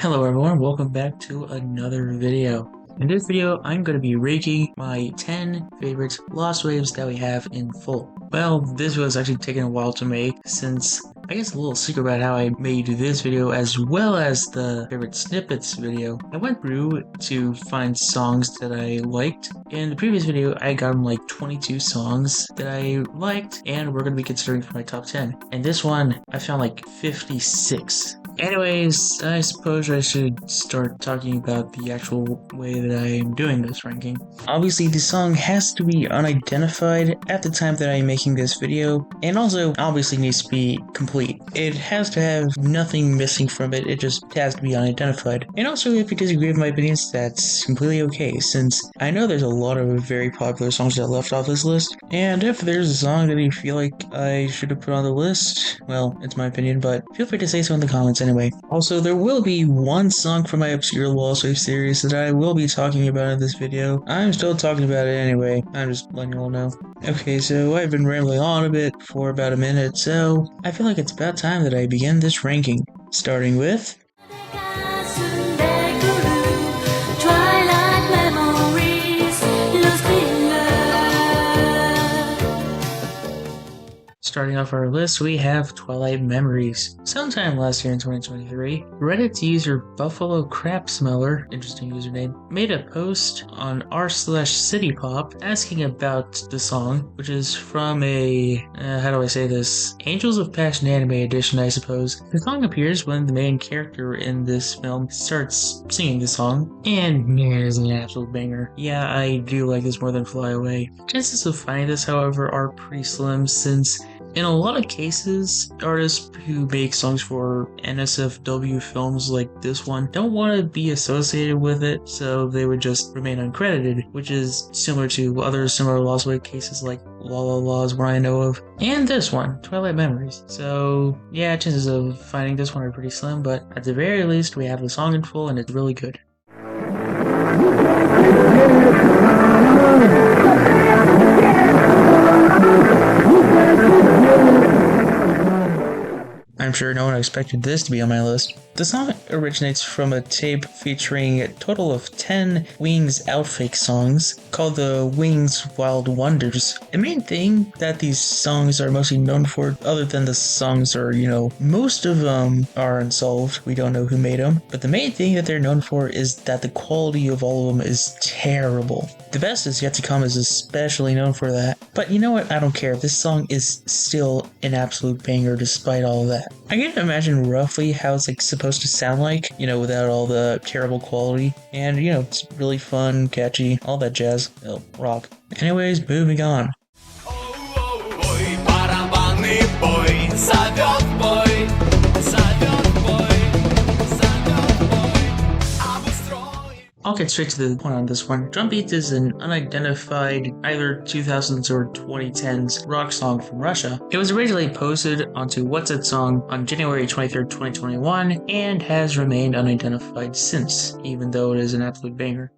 Hello everyone, welcome back to another video. In this video, I'm going to be ranking my 10 favorite Lostwaves that we have in full. Well, this was actually taking a while to make since I guess a little secret about how I made this video as well as the favorite snippets video. I went through to find songs that I liked. In the previous video, I got like 22 songs that I liked and we're going to be considering for my top 10. And this one, I found like 56. Anyways, I suppose I should start talking about the actual way that I am doing this ranking. Obviously, the song has to be unidentified at the time that I'm making this video, and also obviously needs to be complete. It has to have nothing missing from it, it just has to be unidentified. And also, if you disagree with my opinions, that's completely okay, since I know there's a lot of very popular songs that are left off this list, and if there's a song that you feel like I should have put on the list, well, it's my opinion, but feel free to say so in the comments anyway. Also, there will be one song from my obscure Lostwave series that I will be talking about in this video. I'm still talking about it anyway, I'm just letting you all know. Okay, so I've been rambling on a bit for about a minute, so I feel like it's about time that I begin this ranking. Starting with... Starting off our list, we have Twilight Memories. Sometime last year in 2023, Reddit user Buffalo Crap Smeller, interesting username, made a post on r/citypop asking about the song, which is from a, how do I say this? Angels of Passion anime edition, I suppose. The song appears when the main character in this film starts singing the song, and man, it's an absolute banger. Yeah, I do like this more than Fly Away. Chances of finding this, however, are pretty slim since in a lot of cases, artists who make songs for NSFW films like this one don't want to be associated with it, so they would just remain uncredited, which is similar to other similar Lostwave cases like La La La's what I know of, and this one, Twilight Memories. So yeah, chances of finding this one are pretty slim, but at the very least we have the song in full and it's really good. I'm sure no one expected this to be on my list. The song originates from a tape featuring a total of 10 Wings Outfake songs called the Wings Wild Wonders. The main thing that these songs are mostly known for, other than the songs are, most of them are unsolved. We don't know who made them. But the main thing that they're known for is that the quality of all of them is terrible. The Best Is Yet to Come is especially known for that. But you know what? I don't care. This song is still an absolute banger despite all of that. I can imagine roughly how it's supposed to sound like, without all the terrible quality. And, it's really fun, catchy, all that jazz. Oh, rock. Anyways, moving on. I'll get straight to the point on this one. Drum Beat is an unidentified either 2000s or 2010s rock song from Russia. It was originally posted onto What's That Song on January 23rd, 2021 and has remained unidentified since, even though it is an absolute banger.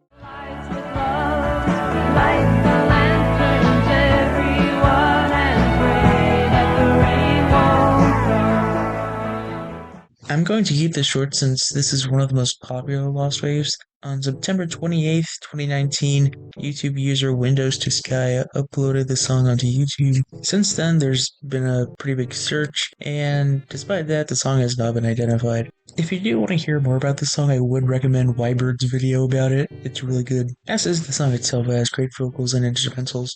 I'm going to keep this short since this is one of the most popular Lostwaves. On September 28th, 2019, YouTube user Windows to Sky uploaded the song onto YouTube. Since then, there's been a pretty big search, and despite that, the song has not been identified. If you do want to hear more about this song, I would recommend Wybird's video about it. It's really good. As is the song itself, it has great vocals and instrumentals.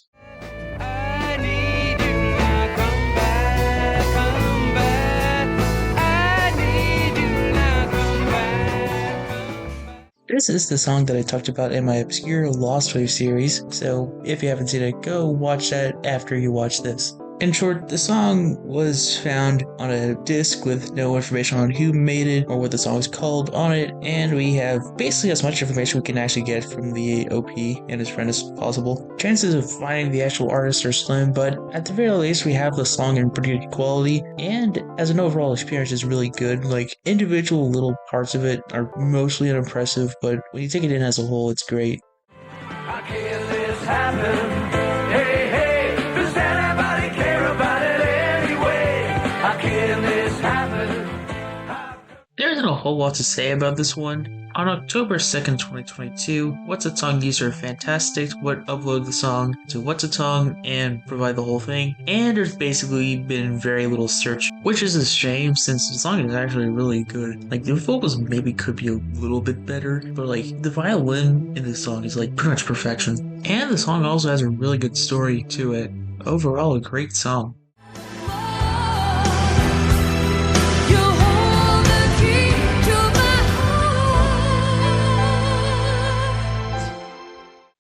This is the song that I talked about in my obscure Lostwave series, so if you haven't seen it, go watch that after you watch this. In short, the song was found on a disc with no information on who made it or what the song is called on it, and we have basically as much information we can actually get from the OP and his friend as possible. Chances of finding the actual artist are slim, but at the very least we have the song in pretty good quality, and as an overall experience is really good. Like, individual little parts of it are mostly unimpressive, but when you take it in as a whole, it's great. How can this happen? There's a whole lot to say about this one. On October 2nd, 2022, What's a Tongue user Fantastic would upload the song to What's a Tongue and provide the whole thing, and there's basically been very little search, which is a shame since the song is actually really good. Like, the vocals maybe could be a little bit better, but like, the violin in this song is like pretty much perfection. And the song also has a really good story to it. Overall, a great song.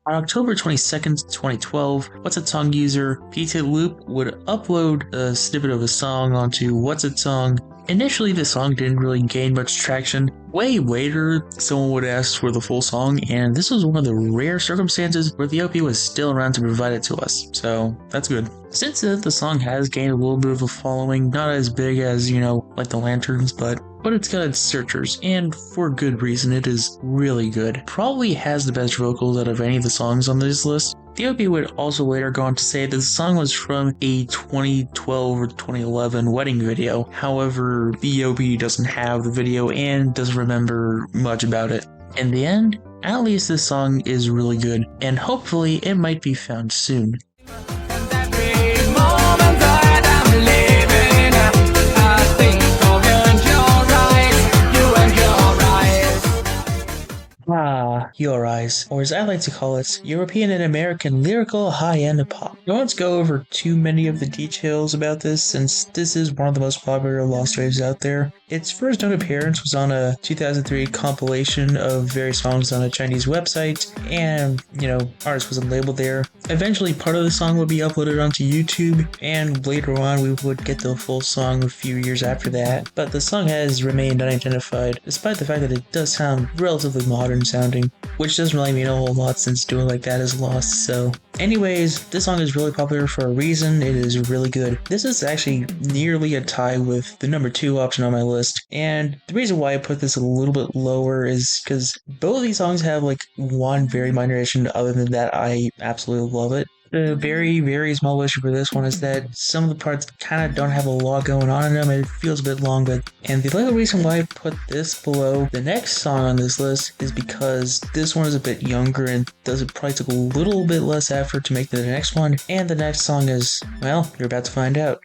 On October 22nd, 2012, What's a Tongue user Pete Loop would upload a snippet of a song onto What's a Tongue. Initially, the song didn't really gain much traction. Way later, someone would ask for the full song, and this was one of the rare circumstances where the OP was still around to provide it to us, so that's good. Since then, the song has gained a little bit of a following, not as big as, like the Lanterns, but it's got its searchers, and for good reason. It is really good. Probably has the best vocals out of any of the songs on this list. The OP would also later go on to say that the song was from a 2012 or 2011 wedding video. However, the OP doesn't have the video and doesn't remember much about it. In the end, at least this song is really good, and hopefully it might be found soon. Your Eyes, or as I like to call it, European and American lyrical high-end pop. I won't go over too many of the details about this since this is one of the most popular Lost Waves out there. Its first known appearance was on a 2003 compilation of various songs on a Chinese website, and, artist wasn't labeled there. Eventually, part of the song would be uploaded onto YouTube, and later on we would get the full song a few years after that. But the song has remained unidentified, despite the fact that it does sound relatively modern sounding, which doesn't really mean a whole lot since doing like that is lost. So anyways, this song is really popular for a reason. It is really good. This is actually nearly a tie with the number 2 option on my list, and the reason why I put this a little bit lower is because both of these songs have like one very minor issue. Other than that, I absolutely love it. The very, very small issue for this one is that some of the parts kind of don't have a lot going on in them. It feels a bit long, and the little reason why I put this below the next song on this list is because this one is a bit younger and probably took a little bit less effort to make than the next one, and the next song is, well, you're about to find out.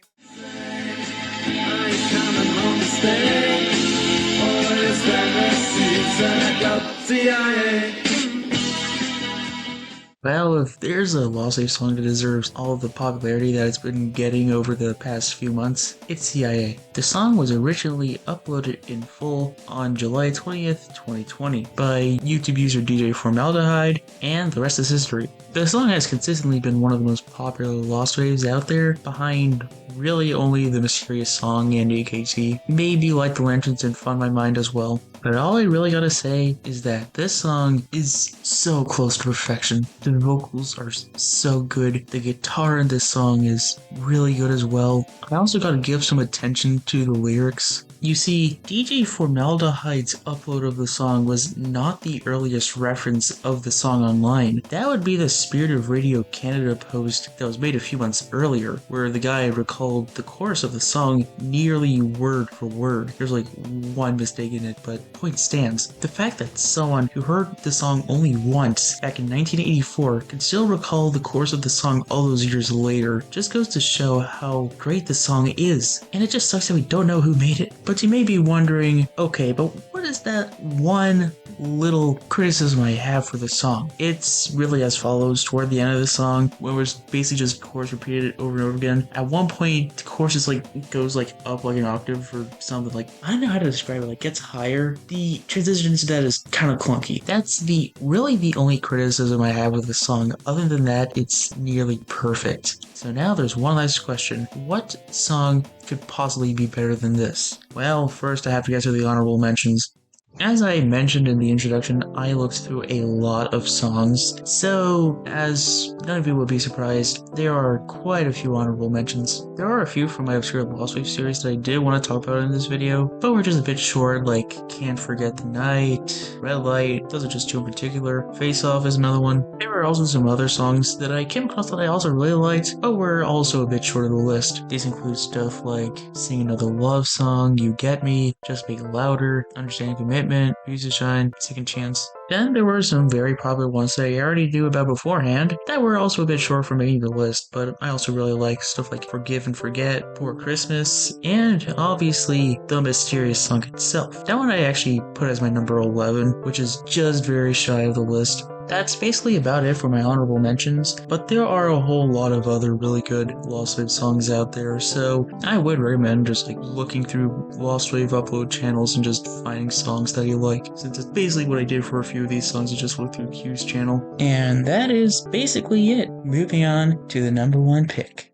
Well, if there's a Lost Wave song that deserves all of the popularity that it's been getting over the past few months, it's CIA. The song was originally uploaded in full on July 20th, 2020 by YouTube user DJ Formaldehyde, and the rest is history. The song has consistently been one of the most popular Lost Waves out there, behind really only the Mysterious Song and AKT, maybe Like the Lanterns and Fun My Mind as well. But all I really gotta say is that this song is so close to perfection. The vocals are so good. The guitar in this song is really good as well. I also gotta give some attention to the lyrics. You see, DJ Formaldehyde's upload of the song was not the earliest reference of the song online. That would be the Spirit of Radio Canada post that was made a few months earlier, where the guy recalled the chorus of the song nearly word for word. There's like one mistake in it, but point stands. The fact that someone who heard the song only once back in 1984 can still recall the chorus of the song all those years later just goes to show how great the song is. And it just sucks that we don't know who made it. But you may be wondering, okay, but what is that one little criticism I have for the song? It's really as follows. Toward the end of the song, when it's basically just chorus repeated over and over again, at one point the chorus is goes up like an octave or something, I don't know how to describe it, gets higher. The transition to that is kind of clunky. That's really the only criticism I have with the song. Other than that, it's nearly perfect. So now there's one last question. What song could possibly be better than this? Well, first I have to get to the honorable mentions. As I mentioned in the introduction, I looked through a lot of songs, so as none of you will be surprised, there are quite a few honorable mentions. There are a few from my obscure Lostwave series that I did want to talk about in this video, but we're just a bit short, like Can't Forget the Night, Red Light, those are just two in particular. Face Off is another one. There were also some other songs that I came across that I also really liked, but were also a bit short of the list. These include stuff like Sing Another Love Song, You Get Me, Just Make It Louder, Understanding Commitment, Use to Shine, Second Chance. Then there were some very popular ones that I already knew about beforehand that were also a bit short for making the list, but I also really like stuff like Forgive and Forget, Poor Christmas, and obviously The Mysterious Song itself. That one I actually put as my number 11, which is just very shy of the list. That's basically about it for my honorable mentions, but there are a whole lot of other really good Lostwave songs out there, so I would recommend just like looking through Lostwave upload channels and just finding songs that you like, since it's basically what I did for a few of these songs. I just looked through Q's channel. And that is basically it. Moving on to the number one pick.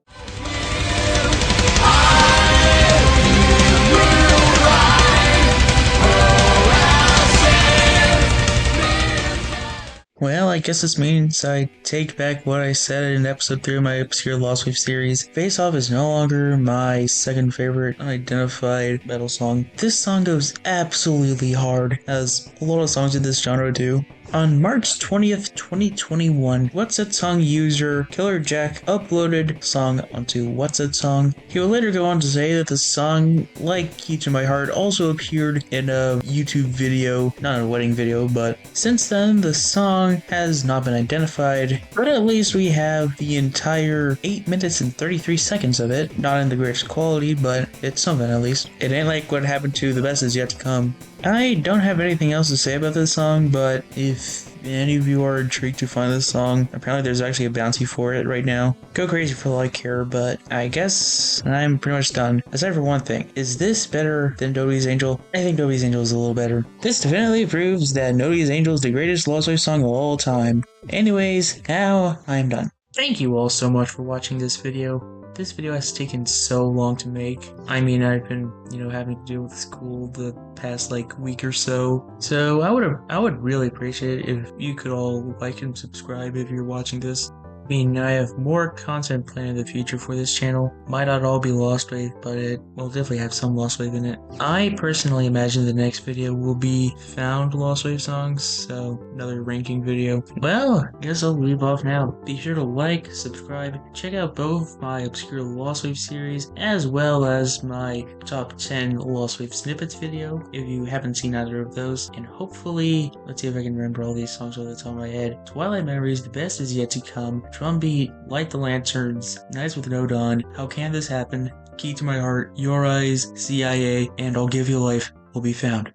Well, I guess this means I take back what I said in episode 3 of my obscure Lostwave series. Face Off is no longer my second favorite unidentified metal song. This song goes absolutely hard, as a lot of songs in this genre do. On March 20th, 2021, What's That Song user Killer Jack uploaded song onto What's That Song. He would later go on to say that the song, like Key to My Heart, also appeared in a YouTube video, not a wedding video, but since then the song has not been identified, but at least we have the entire 8 minutes and 33 seconds of it. Not in the greatest quality, but it's something at least. It ain't like what happened to The Best Is Yet to Come. I don't have anything else to say about this song, but if any of you are intrigued to find this song, apparently there's actually a bounty for it right now. Go crazy for all I care, but I guess I'm pretty much done. Aside from one thing, is this better than Nobody's Angel? I think Nobody's Angel is a little better. This definitely proves that Nobody's Angel is the greatest Lostwave song of all time. Anyways, now I'm done. Thank you all so much for watching this video. This video has taken so long to make. I mean, I've been, having to deal with school the past week or so. So I would really appreciate it if you could all like and subscribe if you're watching this. I mean, I have more content planned in the future for this channel. Might not all be Lostwave, but it will definitely have some Lostwave in it. I personally imagine the next video will be found Lostwave songs, so another ranking video. Well, I guess I'll leave off now. Be sure to like, subscribe, check out both my obscure Lostwave series, as well as my top 10 Lostwave snippets video, if you haven't seen either of those. And hopefully, let's see if I can remember all these songs off the top of my head. Twilight Memories, The Best Is Yet to Come, Drumbeat, Light the Lanterns, Nights with No Dawn, How Can This Happen, Key to My Heart, Your Eyes, CIA, and I'll Give You Life will be found.